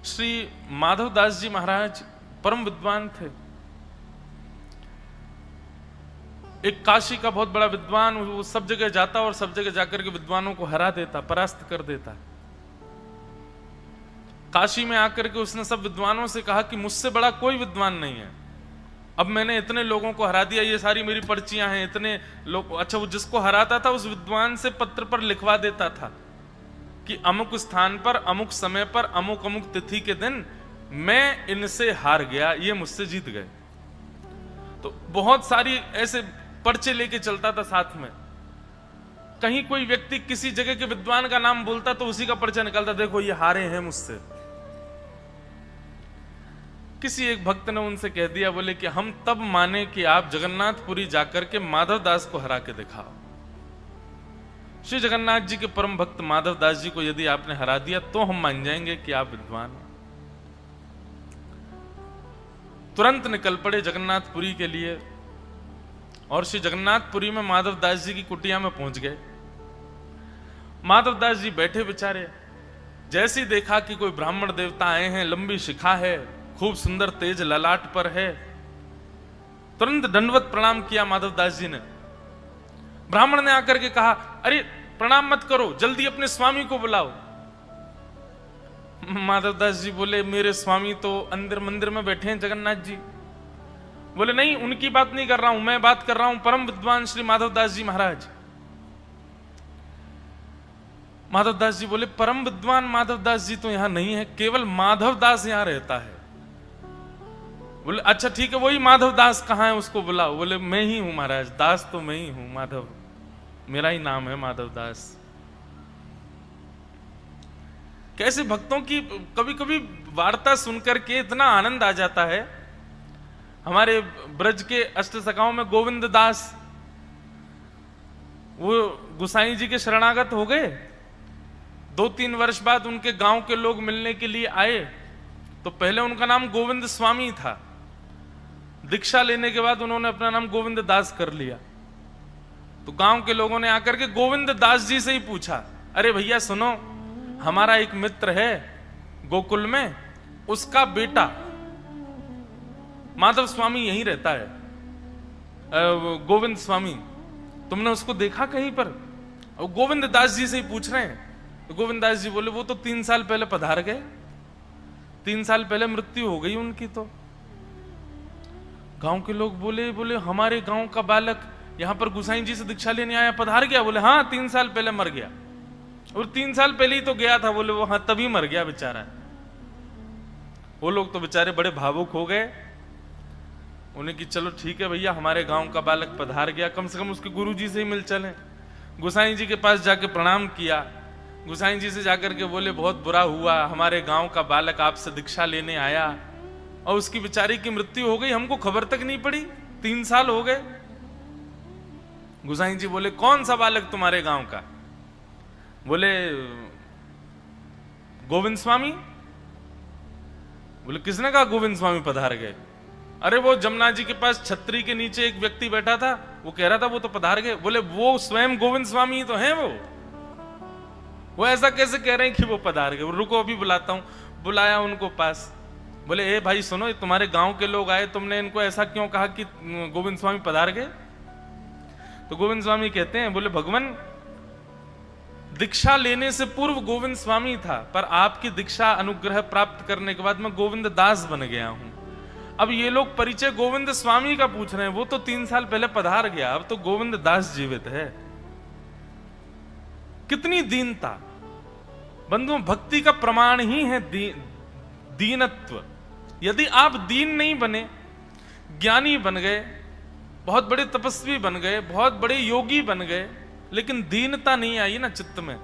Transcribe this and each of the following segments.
श्री माधवदास जी महाराज परम विद्वान थे। एक काशी का बहुत बड़ा विद्वान, वो सब जगह जाता और सब जगह जाकर के विद्वानों को हरा देता, परास्त कर देता। काशी में आकर के उसने सब विद्वानों से कहा कि मुझसे बड़ा कोई विद्वान नहीं है। अब मैंने इतने लोगों को हरा दिया, ये सारी मेरी पर्चियां हैं, इतने लोग। अच्छा, वो जिसको हराता था उस विद्वान से पत्र पर लिखवा देता था कि अमुक स्थान पर, अमुक समय पर, अमुक अमुक तिथि के दिन मैं इनसे हार गया, ये मुझसे जीत गए। तो बहुत सारी ऐसे पर्चे लेके चलता था साथ में। कहीं कोई व्यक्ति किसी जगह के विद्वान का नाम बोलता तो उसी का पर्चा निकालता, देखो ये हारे हैं मुझसे। किसी एक भक्त ने उनसे कह दिया, बोले कि हम तब माने कि आप जगन्नाथपुरी जाकर के माधवदास को हरा के दिखाओ। श्री जगन्नाथ जी के परम भक्त माधवदास जी को यदि आपने हरा दिया तो हम मान जाएंगे कि आप विद्वान हैं। तुरंत निकल पड़े जगन्नाथपुरी के लिए और श्री जगन्नाथपुरी में माधवदास जी की कुटिया में पहुंच गए। माधवदास जी बैठे बेचारे, जैसे ही देखा कि कोई ब्राह्मण देवता आए हैं, लंबी शिखा है, खूब सुंदर तेज ललाट पर है, तुरंत दंडवत प्रणाम किया माधवदास जी ने। ब्राह्मण ने आकर के कहा, अरे प्रणाम मत करो, जल्दी अपने स्वामी को बुलाओ। माधवदास जी बोले, मेरे स्वामी तो अंदर मंदिर में बैठे हैं जगन्नाथ जी। बोले, नहीं, उनकी बात नहीं कर रहा हूं, मैं बात कर रहा हूं परम विद्वान श्री माधवदास जी महाराज। माधवदास जी बोले, परम विद्वान माधवदास जी तो यहां नहीं है, केवल माधवदास यहां रहता है। बोले, अच्छा ठीक है, वही माधवदास कहां है, उसको बुलाओ। बोले, मैं ही हूं महाराज, दास तो मैं ही हूं, माधव मेरा ही नाम है माधवदास। कैसे भक्तों की कभी कभी वार्ता सुनकर के इतना आनंद आ जाता है। हमारे ब्रज के अष्टसखाओं में गोविंद दास, वो गुसाई जी के शरणागत हो गए। 2-3 वर्ष बाद उनके गांव के लोग मिलने के लिए आए तो पहले उनका नाम गोविंद स्वामी था, दीक्षा लेने के बाद उन्होंने अपना नाम गोविंद दास कर लिया। तो गांव के लोगों ने आकर के गोविंद दास जी से ही पूछा, अरे भैया सुनो, हमारा एक मित्र है गोकुल में, उसका बेटा माधव स्वामी यहीं रहता है, गोविंद स्वामी, तुमने उसको देखा कहीं पर? और गोविंद दास जी से ही पूछ रहे हैं। तो गोविंद दास जी बोले, वो तो 3 साल पहले पधार गए, 3 साल पहले मृत्यु हो गई उनकी। तो गांव के लोग बोले हमारे गांव का बालक यहां पर गुसाई जी से दीक्षा लेने आया, पधार गया? बोले, हाँ 3 साल पहले मर गया। और 3 साल पहले ही तो गया था। बोले, वो हाँ तभी मर गया बेचारा। वो लोग तो बेचारे बड़े भावुक हो गए। उन्हें कि चलो ठीक है भैया, हमारे गांव का बालक पधार गया, कम से कम उसके गुरु जी से ही मिल चले। गुसाई जी के पास जाके प्रणाम किया। गुसाई जी से जाकर के बोले, बहुत बुरा हुआ, हमारे गांव का बालक आपसे दीक्षा लेने आया और उसकी बेचारी की मृत्यु हो गई, हमको खबर तक नहीं पड़ी, 3 साल हो गए। गुसाई जी बोले, कौन सा बालक तुम्हारे गांव का? बोले, गोविंद स्वामी। बोले, किसने कहा गोविंद स्वामी पधार गए? अरे वो जमुना जी के पास छतरी के नीचे एक व्यक्ति बैठा था, वो कह रहा था वो तो पधार गए। बोले, वो स्वयं गोविंद स्वामी ही तो हैं वो ऐसा कैसे कह रहे हैं कि वो पधार गए? रुको अभी बुलाता हूं। बुलाया उनको पास। बोले, ए भाई सुनो, तुम्हारे गांव के लोग आए, तुमने इनको ऐसा क्यों कहा कि गोविंद स्वामी पधार गए? तो गोविंद स्वामी कहते हैं, बोले, भगवान दीक्षा लेने से पूर्व गोविंद स्वामी था, पर आपकी दीक्षा अनुग्रह प्राप्त करने के बाद मैं गोविंद दास बन गया हूं। अब ये लोग परिचय गोविंद स्वामी का पूछ रहे हैं, वो तो 3 साल पहले पधार गया, अब तो गोविंद दास जीवित है। कितनी दीनता बंधुओं, भक्ति का प्रमाण ही है दीनत्व। यदि आप दीन नहीं बने, ज्ञानी बन गए, बहुत बड़े तपस्वी बन गए, बहुत बड़े योगी बन गए, लेकिन दीनता नहीं आई ना चित्त में,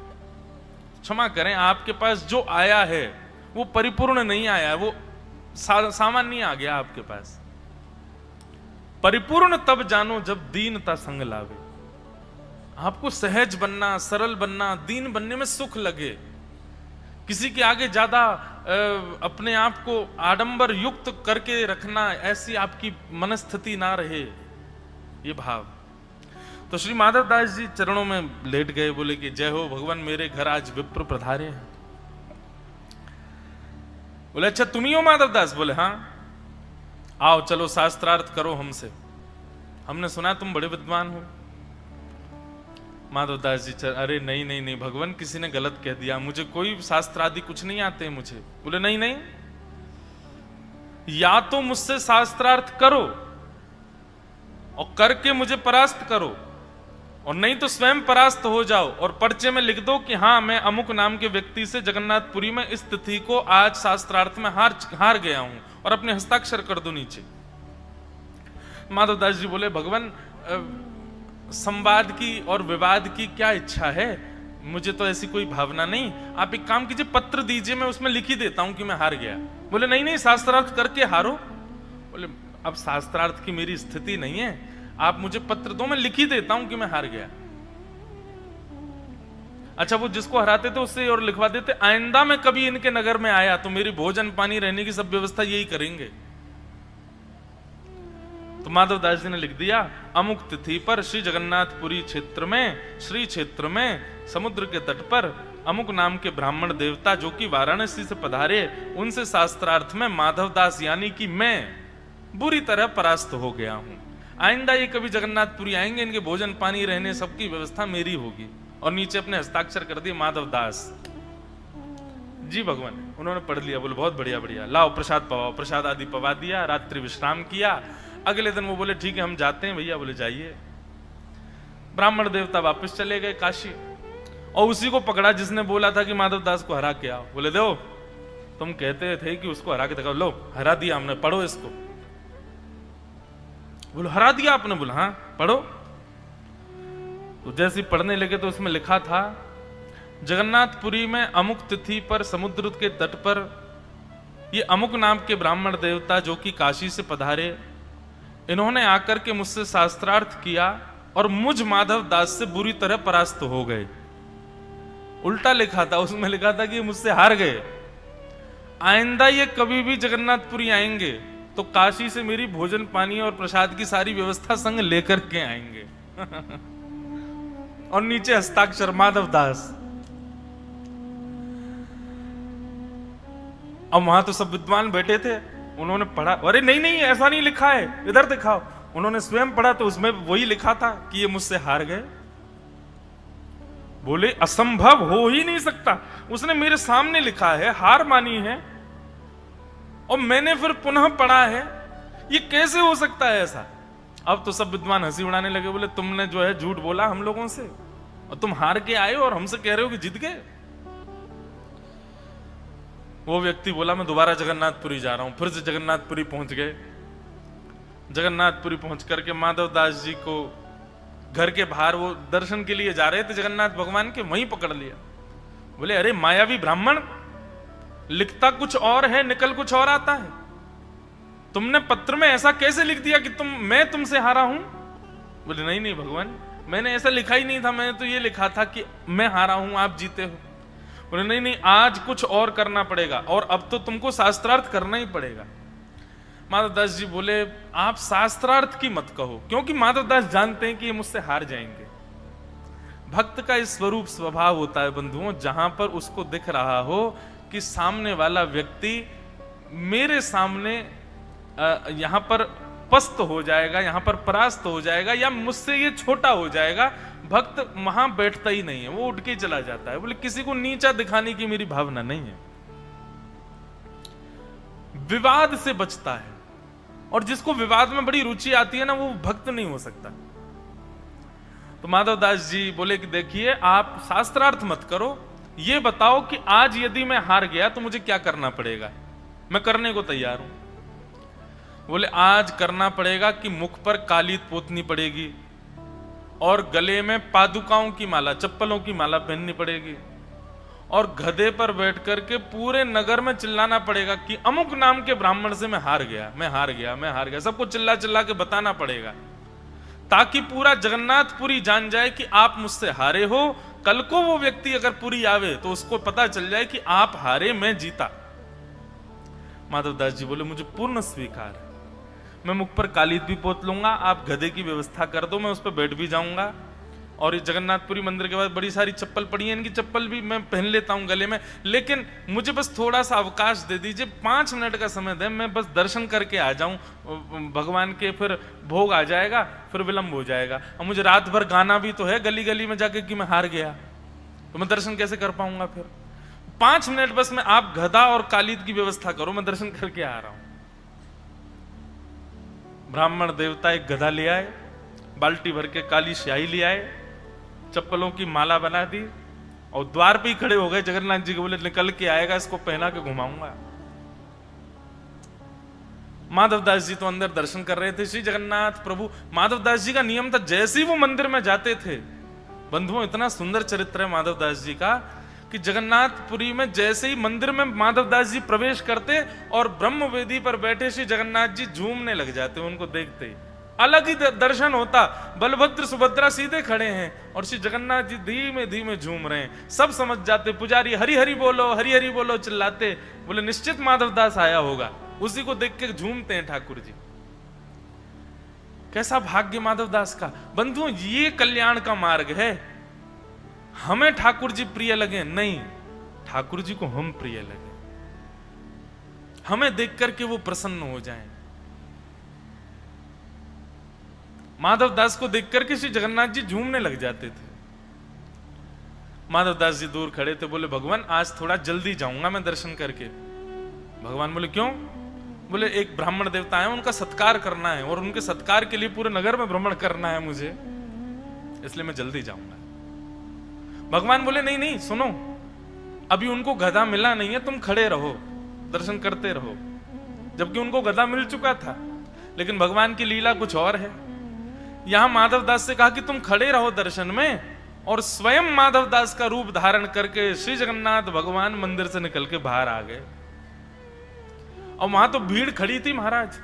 क्षमा करें, आपके पास जो आया है वो परिपूर्ण नहीं आया, वो सामान्य आ गया आपके पास। परिपूर्ण तब जानो जब दीनता संग लावे। आपको सहज बनना, सरल बनना, दीन बनने में सुख लगे, किसी के आगे ज्यादा अपने आप को आडंबर युक्त करके रखना, ऐसी आपकी मनस्थिति ना रहे, ये भाव। तो श्री माधवदास जी चरणों में लेट गए, बोले कि जय हो भगवान, मेरे घर आज विप्र पधारे हैं। बोले अच्छा तुम ही हो माधवदास? बोले हाँ। आओ चलो शास्त्रार्थ करो हमसे, हमने सुना तुम बड़े विद्वान हो। माधवदास जी अरे नहीं नहीं नहीं भगवान, किसी ने गलत कह दिया, मुझे कोई शास्त्र आदि कुछ नहीं आते मुझे। बोले नहीं नहीं, या तो मुझसे शास्त्रार्थ करो और करके मुझे परास्त करो, और नहीं तो स्वयं परास्त हो जाओ और पर्चे में लिख दो कि हाँ मैं अमुक नाम के व्यक्ति से जगन्नाथपुरी में इस तिथि को आज शास्त्रार्थ में हार गया हूं, और अपने हस्ताक्षर कर दो नीचे। माधवदास जी बोले भगवान संवाद की और विवाद की क्या इच्छा है, मुझे तो ऐसी कोई भावना नहीं, आप एक काम कीजिए पत्र दीजिए, मैं उसमें लिख ही देता हूं कि मैं हार गया। बोले नहीं नहीं शास्त्रार्थ करके हारो। बोले अब शास्त्रार्थ की मेरी स्थिति नहीं है, आप मुझे पत्र दो, मैं लिख ही देता हूं कि मैं हार गया। अच्छा वो जिसको हराते थे उससे और लिखवा देते, आइंदा में कभी इनके नगर में आया तो मेरी भोजन पानी रहने की सब व्यवस्था यही करेंगे। तो माधवदास जी ने लिख दिया अमुक तिथि पर श्री जगन्नाथपुरी क्षेत्र में, श्री क्षेत्र में समुद्र के तट पर अमुक नाम के ब्राह्मण देवता जो कि वाराणसी से पधारे, उनसे शास्त्रार्थ में माधवदास यानी कि मैं बुरी तरह परास्त हो गया हूं। आइंदा ये कभी जगन्नाथपुरी आएंगे, इनके भोजन पानी रहने सबकी व्यवस्था मेरी होगी। और नीचे अपने हस्ताक्षर कर दिए माधवदास जी भगवान। उन्होंने पढ़ लिया, बोले बहुत बढ़िया बढ़िया, लाओ प्रसाद पवाओ। प्रसाद आदि पवा दिया, रात्रि विश्राम किया। अगले दिन वो बोले ठीक है हम जाते हैं भैया। बोले जाइए। ब्राह्मण देवता वापस चले गए काशी, और उसी को पकड़ा जिसने बोला था कि माधवदास को हरा के आओ। बोले दो, तुम कहते थे कि उसको हरा के दिखाओ, लो हरा दिया हमने, पढ़ो इसको। बोलो हरा दिया आपने? बोला हाँ पढ़ो। तो जैसे पढ़ने लगे तो उसमें लिखा था जगन्नाथपुरी में अमुक तिथि पर समुद्र के तट पर ये अमुक नाम के ब्राह्मण देवता जो कि काशी से पधारे, इन्होंने आकर के मुझसे शास्त्रार्थ किया और मुझ माधवदास से बुरी तरह परास्त हो गए। उल्टा लिखा था, उसमें लिखा था कि ये मुझसे हार गए। आइंदा ये कभी भी जगन्नाथपुरी आएंगे तो काशी से मेरी भोजन पानी और प्रसाद की सारी व्यवस्था संग लेकर के आएंगे। और नीचे हस्ताक्षर माधवदास। अब वहां तो सब विद्वान बैठे थे, उन्होंने पढ़ा, अरे नहीं नहीं ऐसा नहीं लिखा है, इधर दिखाओ। उन्होंने स्वयं पढ़ा तो उसमें वही लिखा था कि ये मुझसे हार गए। बोले असंभव हो ही नहीं सकता, उसने मेरे सामने लिखा है, हार मानी है, और मैंने फिर पुनः पढ़ा है, ये कैसे हो सकता है ऐसा? अब तो सब विद्वान हंसी उड़ाने लगे। बोले तुमने जो है झूठ बोला हम लोगों से, और तुम हार के आए हो और हमसे कह रहे हो कि जीत गए। वो व्यक्ति बोला मैं दोबारा जगन्नाथपुरी जा रहा हूं। फिर से जगन्नाथपुरी पहुंच गए। जगन्नाथपुरी पहुंच करके माधवदास जी को घर के बाहर, वो दर्शन के लिए जा रहे थे जगन्नाथ भगवान के, वहीं पकड़ लिया। बोले अरे मायावी ब्राह्मण, लिखता कुछ और है निकल कुछ और आता है, तुमने पत्र में ऐसा कैसे लिख दिया कि मैं तुमसे हारा हूं? बोले नहीं नहीं भगवान, मैंने ऐसा लिखा ही नहीं था, मैंने तो ये लिखा था कि मैं हारा हूं आप जीते हो। बोले नहीं नहीं आज कुछ और करना पड़ेगा, और अब तो तुमको शास्त्रार्थ करना ही पड़ेगा। माधवदास जी बोले आप शास्त्रार्थ की मत कहो, क्योंकि माधवदास जानते हैं कि ये मुझसे हार जाएंगे। भक्त का इस स्वरूप स्वभाव होता है बंधुओं, जहां पर उसको दिख रहा हो कि सामने वाला व्यक्ति मेरे सामने यहां पर पस्त हो जाएगा, यहां पर परास्त हो जाएगा, या मुझसे ये छोटा हो जाएगा, भक्त वहां बैठता ही नहीं है, वो उठ के चला जाता है। बोले किसी को नीचा दिखाने की मेरी भावना नहीं है। विवाद से बचता है, और जिसको विवाद में बड़ी रुचि आती है ना, वो भक्त नहीं हो सकता। तो माधवदास जी बोले कि देखिए आप शास्त्रार्थ मत करो, ये बताओ कि आज यदि मैं हार गया तो मुझे क्या करना पड़ेगा, मैं करने को तैयार हूं। बोले आज करना पड़ेगा कि मुख पर कालीत पोतनी पड़ेगी, और गले में पादुकाओं की माला, चप्पलों की माला पहननी पड़ेगी, और गधे पर बैठ करके पूरे नगर में चिल्लाना पड़ेगा कि अमुक नाम के ब्राह्मण से मैं हार गया, मैं हार गया, मैं हार गया। सबको चिल्ला चिल्ला के बताना पड़ेगा, ताकि पूरा जगन्नाथपुरी जान जाए कि आप मुझसे हारे हो। कल को वो व्यक्ति अगर पुरी आवे तो उसको पता चल जाए कि आप हारे, मैं जीता। माधवदास जी बोले मुझे पूर्ण स्वीकार है, मैं मुख पर कालीत भी पोत लूंगा, आप गधे की व्यवस्था कर दो, मैं उस पर बैठ भी जाऊंगा, और ये जगन्नाथपुरी मंदिर के बाद बड़ी सारी चप्पल पड़ी है, इनकी चप्पल भी मैं पहन लेता हूँ गले में, लेकिन मुझे बस थोड़ा सा अवकाश दे दीजिए, 5 मिनट का समय दें, मैं बस दर्शन करके आ जाऊं भगवान के, फिर भोग आ जाएगा, फिर विलंब हो जाएगा। और मुझे रात भर गाना भी तो है गली गली में जाके कि मैं हार गया, तो मैं दर्शन कैसे कर पाऊंगा? फिर 5 मिनट बस मैं, आप गधा और कालीद की व्यवस्था करो, मैं दर्शन करके आ रहा हूं। ब्राह्मण देवता एक गधा ले आए, बाल्टी भर के काली स्याही ले आए, चप्पलों की माला बना दी और द्वार पे ही खड़े हो गए जगन्नाथ जी के, बोले निकल के आएगा, इसको पहना के घुमाऊंगा। माधवदास जी तो अंदर दर्शन कर रहे थे श्री जगन्नाथ प्रभु। माधवदास जी का नियम था, जैसे ही वो मंदिर में जाते थे, बंधुओं इतना सुंदर चरित्र है माधवदास जी का कि जगन्नाथपुरी में जैसे ही मंदिर में माधवदास जी प्रवेश करते और ब्रह्म वेदी पर बैठे श्री जगन्नाथ जी झूमने लग जाते, उनको देखते ही अलग ही दर्शन होता। बलभद्र सुभद्रा सीधे खड़े हैं और श्री जगन्नाथ जी धीमे धीमे झूम रहे हैं, सब समझ जाते। पुजारी हरि हरि बोलो चिल्लाते, बोले निश्चित माधवदास आया होगा, उसी को देख के झूमते हैं ठाकुर जी। कैसा भाग्य माधवदास का। बंधुओं ये कल्याण का मार्ग है। हमें ठाकुर जी प्रिय लगे नहीं, ठाकुर जी को हम प्रिय लगे, हमें देख करके वो प्रसन्न हो जाएं। माधवदास को देख करके श्री जगन्नाथ जी झूमने लग जाते थे। माधवदास जी दूर खड़े थे, बोले भगवान आज थोड़ा जल्दी जाऊंगा मैं दर्शन करके। भगवान बोले क्यों? बोले एक ब्राह्मण देवता है, उनका सत्कार करना है और उनके सत्कार के लिए पूरे नगर में भ्रमण करना है मुझे, इसलिए मैं जल्दी जाऊंगा। भगवान बोले नहीं नहीं सुनो, अभी उनको गधा मिला नहीं है, तुम खड़े रहो दर्शन करते रहो, जबकि उनको गधा मिल चुका था। लेकिन भगवान की लीला कुछ और है। यहां माधवदास से कहा कि तुम खड़े रहो दर्शन में, और स्वयं माधवदास का रूप धारण करके श्री जगन्नाथ भगवान मंदिर से निकल के बाहर आ गए। और वहां तो भीड़ खड़ी थी महाराज,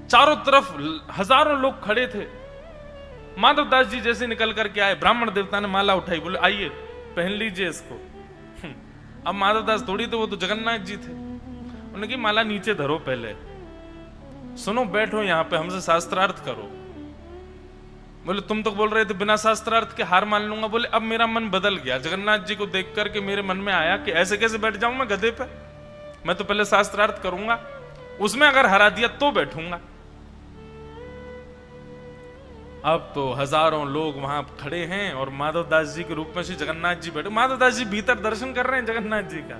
चारों तरफ हजारों लोग खड़े थे। माधवदास जी जैसे निकल करके आए, ब्राह्मण देवता ने माला उठाई, बोले आइए पहन लीजिए इसको। अब माधवदास थोड़ी थे, वो तो जगन्नाथ जी थे। उन्होंने कहा माला नीचे धरो, पहले सुनो, बैठो यहां पे, हमसे शास्त्रार्थ करो। बोले तुम तो बोल रहे थे बिना शास्त्रार्थ के हार मान लूंगा। बोले अब मेरा मन बदल गया, जगन्नाथ जी को देख करके मेरे मन में आया कि ऐसे कैसे बैठ जाऊं मैं गधे पे, मैं तो पहले शास्त्रार्थ करूंगा, उसमें अगर हरा दिया तो बैठूंगा। अब तो हजारों लोग वहां खड़े हैं और माधवदास जी के रूप में श्री जगन्नाथ जी बैठे। माधवदास जी भीतर दर्शन कर रहे हैं जगन्नाथ जी का,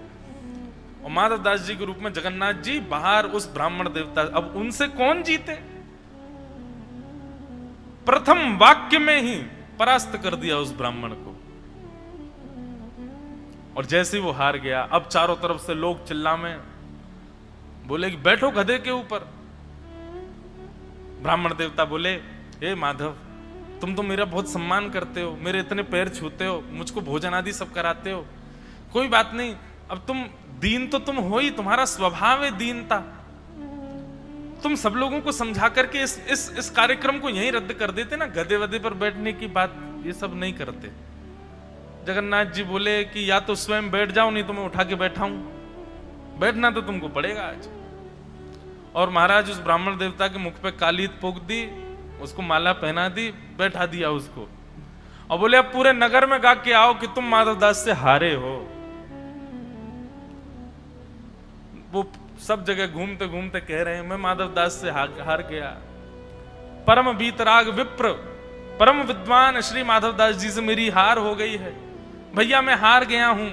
और माधवदास जी के रूप में जगन्नाथ जी बाहर उस ब्राह्मण देवता। अब उनसे कौन जीते? प्रथम वाक्य में ही परास्त कर दिया उस ब्राह्मण को, और जैसे ही वो हार गया, अब चारों तरफ से लोग चिल्लामे, बोले कि बैठो गधे के ऊपर। ब्राह्मण देवता बोले हे माधव, तुम तो मेरा बहुत सम्मान करते हो, मेरे इतने पैर छूते हो, मुझको भोजन आदि सब कराते हो, कोई बात नहीं, अब तुम दीन तो तुम हो ही, तुम्हारा स्वभाव है दीनता, तुम सब लोगों को समझा करके इस कार्यक्रम को यहीं रद्द कर देते ना, गधे वधे पर बैठने की बात ये सब नहीं करते। जगन्नाथ जी बोले कि या तो स्वयं बैठ जाओ, नहीं तो मैं उठा के बैठाऊं, बैठना तो तुमको पड़ेगा आज। और महाराज उस ब्राह्मण देवता के मुख पे कालीद पोक दी, उसको माला पहना दी, बैठा दिया उसको, और बोले अब पूरे नगर में गा के आओ कि तुम माधवदास से हारे हो। वो सब जगह घूमते घूमते कह रहे हैं मैं माधवदास से हार गया। परम वीतराग विप्र, परम विद्वान श्री माधवदास जी से मेरी हार हो गई है, भैया मैं हार गया हूं।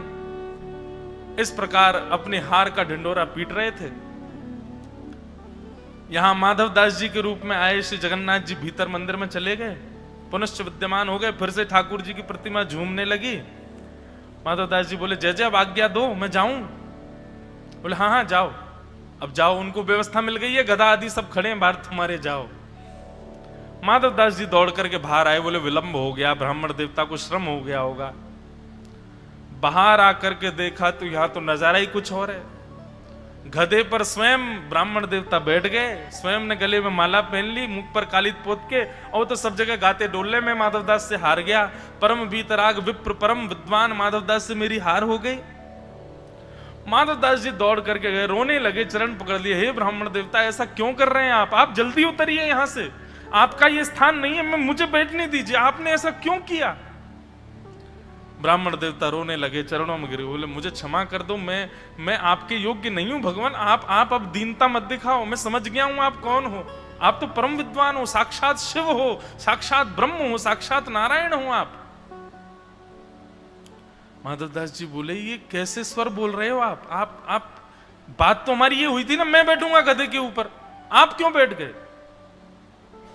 इस प्रकार अपने हार का ढिंडोरा पीट रहे थे। यहां माधवदास जी के रूप में आए श्री जगन्नाथ जी भीतर मंदिर में चले गए, पुनश्च विद्यमान हो गए, फिर से ठाकुर जी की प्रतिमा झूमने लगी। माधवदास जी बोले जय जय, अब आज्ञा दो, मैं जाऊं? बोले हाँ हाँ जाओ, अब जाओ, उनको व्यवस्था मिल गई है, गधा आदि सब खड़े हैं बाहर, तुम्हारे जाओ। माधवदास जी दौड़ करके बाहर आए, बोले विलंब हो गया, ब्राह्मण देवता को श्रम हो गया होगा। बाहर आकर के देखा तो यहां तो नजारा ही कुछ और है। गधे पर स्वयं ब्राह्मण देवता बैठ गए, स्वयं ने गले में माला पहन ली, मुख पर कालीद पोत के, और तो सब जगह गाते डोले में माधवदास से हार गया। परम वीतराग विप्र, परम विद्वान माधवदास से मेरी हार हो गई। माधवदास जी दौड़ करके गए, रोने लगे, चरण पकड़ लिए, हे ब्राह्मण देवता ऐसा क्यों कर रहे हैं आप जल्दी उतरिए यहां से, आपका ये स्थान नहीं है, मैं मुझे बैठने दीजिए, आपने ऐसा क्यों किया? ब्राह्मण देवता रोने लगे, चरणों में गिरे, बोले मुझे क्षमा कर दो, मैं आपके योग्य नहीं हूं भगवान, आप अब दीनता मत दिखाओ, मैं समझ गया हूं आप कौन हो, आप तो परम विद्वान हो, साक्षात शिव हो, साक्षात ब्रह्म हो, साक्षात नारायण हो आप। माधवदास जी बोले ये कैसे स्वर बोल रहे हो आप बात तो हमारी ये हुई थी ना, मैं बैठूंगा गधे के ऊपर, आप क्यों बैठ गए?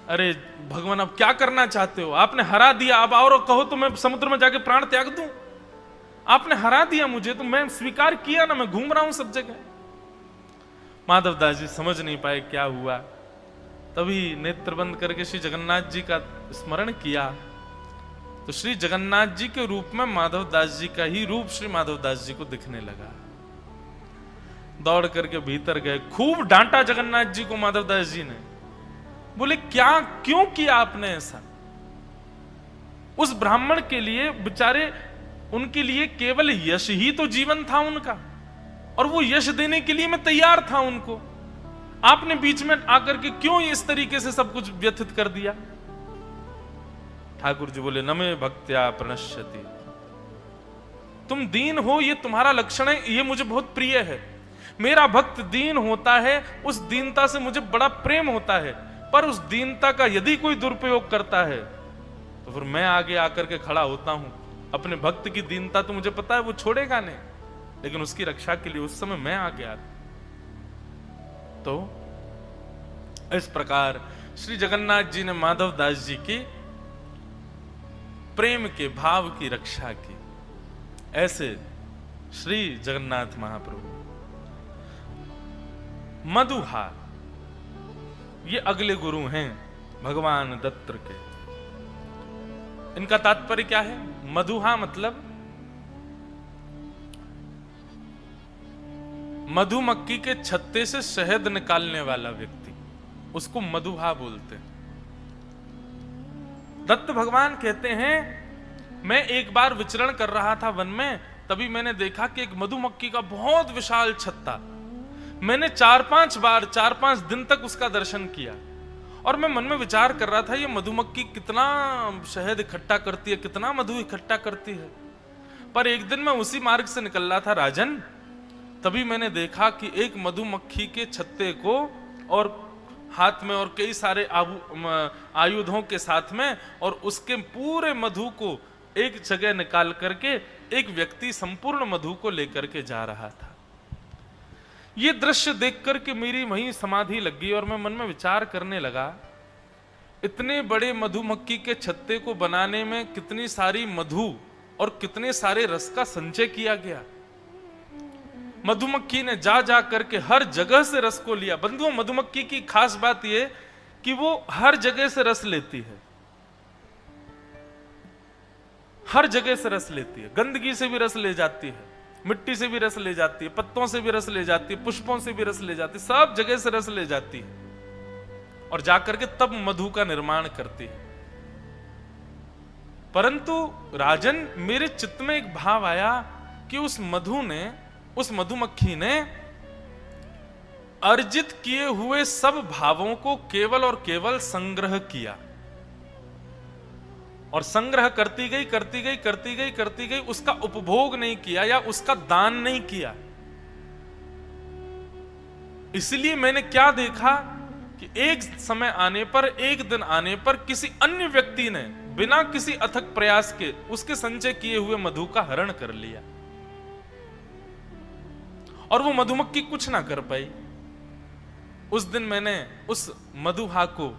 अरे भगवान अब क्या करना चाहते हो? आपने हरा दिया, अब और कहो तो मैं समुद्र में जाके प्राण त्याग दूं? आपने हरा दिया मुझे, तो मैं स्वीकार किया ना, मैं घूम रहा हूं सब जगह। माधवदास जी समझ नहीं पाए क्या हुआ, तभी नेत्र बंद करके श्री जगन्नाथ जी का स्मरण किया, तो श्री जगन्नाथ जी के रूप में माधवदास जी का ही रूप श्री माधवदास जी को दिखने लगा। दौड़ करके भीतर गए, खूब डांटा जगन्नाथ जी को माधवदास जी ने, बोले क्या क्यों किया आपने ऐसा? उस ब्राह्मण के लिए बेचारे, उनके लिए केवल यश ही तो जीवन था उनका, और वो यश देने के लिए मैं तैयार था उनको, आपने बीच में आकर के क्यों इस तरीके से सब कुछ व्यथित कर दिया? ठाकुर जी बोले नमे भक्त्या प्रणश्यति, तुम दीन हो, ये तुम्हारा लक्षण है, ये मुझे बहुत प्रिय है। मेरा भक्त दीन होता है, उस दीनता से मुझे बड़ा प्रेम होता है, पर उस दीनता का यदि कोई दुरुपयोग करता है तो फिर मैं आगे आकर के खड़ा होता हूं। अपने भक्त की दीनता तो मुझे पता है वो छोड़ेगा नहीं, लेकिन उसकी रक्षा के लिए उस समय मैं आगे आता। तो इस प्रकार श्री जगन्नाथ जी ने माधवदास जी की प्रेम के भाव की रक्षा की। ऐसे श्री जगन्नाथ महाप्रभु। मधुहा, ये अगले गुरु हैं भगवान दत्त के। इनका तात्पर्य क्या है? मधुहा मतलब मधुमक्खी के छत्ते से शहद निकालने वाला व्यक्ति, उसको मधुहा बोलते हैं। दत्त भगवान कहते हैं मैं एक बार विचरण कर रहा था वन में, तभी मैंने देखा कि एक मधुमक्खी का बहुत विशाल छत्ता, मैंने 4-5 दिन तक उसका दर्शन किया, और मैं मन में विचार कर रहा था ये मधुमक्खी कितना शहद इकट्ठा करती है, कितना मधु इकट्ठा करती है। पर एक दिन मैं उसी मार्ग से निकल रहा था राजन, तभी मैंने देखा कि एक मधुमक्खी के छत्ते को और हाथ में और कई सारे आयुधों के साथ में, और उसके पूरे मधु को एक जगह निकाल करके एक व्यक्ति संपूर्ण मधु को लेकर के जा रहा था। ये दृश्य देख करके मेरी वहीं समाधि लग गई, और मैं मन में विचार करने लगा, इतने बड़े मधुमक्खी के छत्ते को बनाने में कितनी सारी मधु और कितने सारे रस का संचय किया गया। मधुमक्खी ने जा जा करके हर जगह से रस को लिया। बंधुओं, मधुमक्खी की खास बात यह कि वो हर जगह से रस लेती है, हर जगह से रस लेती है। गंदगी से भी रस ले जाती है, मिट्टी से भी रस ले जाती है, पत्तों से भी रस ले जाती है, पुष्पों से भी रस ले जाती है, सब जगह से रस ले जाती है, और जाकर के तब मधु का निर्माण करती है। परंतु राजन, मेरे चित्त में एक भाव आया कि उस मधुमक्खी ने अर्जित किए हुए सब भावों को केवल और केवल संग्रह किया, और संग्रह करती गई, उसका उपभोग नहीं किया या उसका दान नहीं किया। इसलिए मैंने क्या देखा कि एक समय आने पर, एक दिन आने पर किसी अन्य व्यक्ति ने बिना किसी अथक प्रयास के उसके संचय किए हुए मधु का हरण कर लिया, और वो मधुमक्खी कुछ ना कर पाई। उस दिन मैंने उस मधुहा को,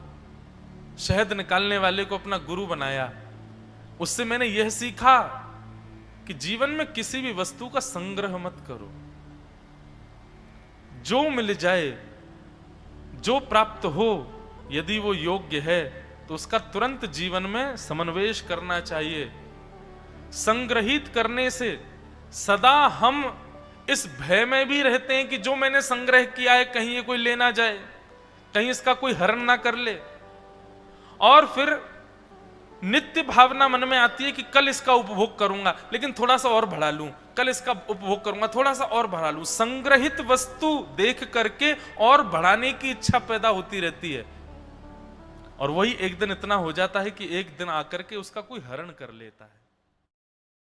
शहद निकालने वाले को अपना गुरु बनाया। उससे मैंने यह सीखा कि जीवन में किसी भी वस्तु का संग्रह मत करो। जो मिल जाए, जो प्राप्त हो, यदि वो योग्य है तो उसका तुरंत जीवन में समन्वेश करना चाहिए। संग्रहित करने से सदा हम इस भय में भी रहते हैं कि जो मैंने संग्रह किया है कहीं ये कोई ले ना जाए, कहीं इसका कोई हरण ना कर ले, और फिर नित्य भावना मन में आती है कि कल इसका उपभोग करूंगा लेकिन थोड़ा सा और बढ़ा लूं, कल इसका उपभोग करूंगा थोड़ा सा और बढ़ा लूं। संग्रहित वस्तु देख करके और बढ़ाने की इच्छा पैदा होती रहती है, और वही एक दिन इतना हो जाता है कि एक दिन आकर के उसका कोई हरण कर लेता है।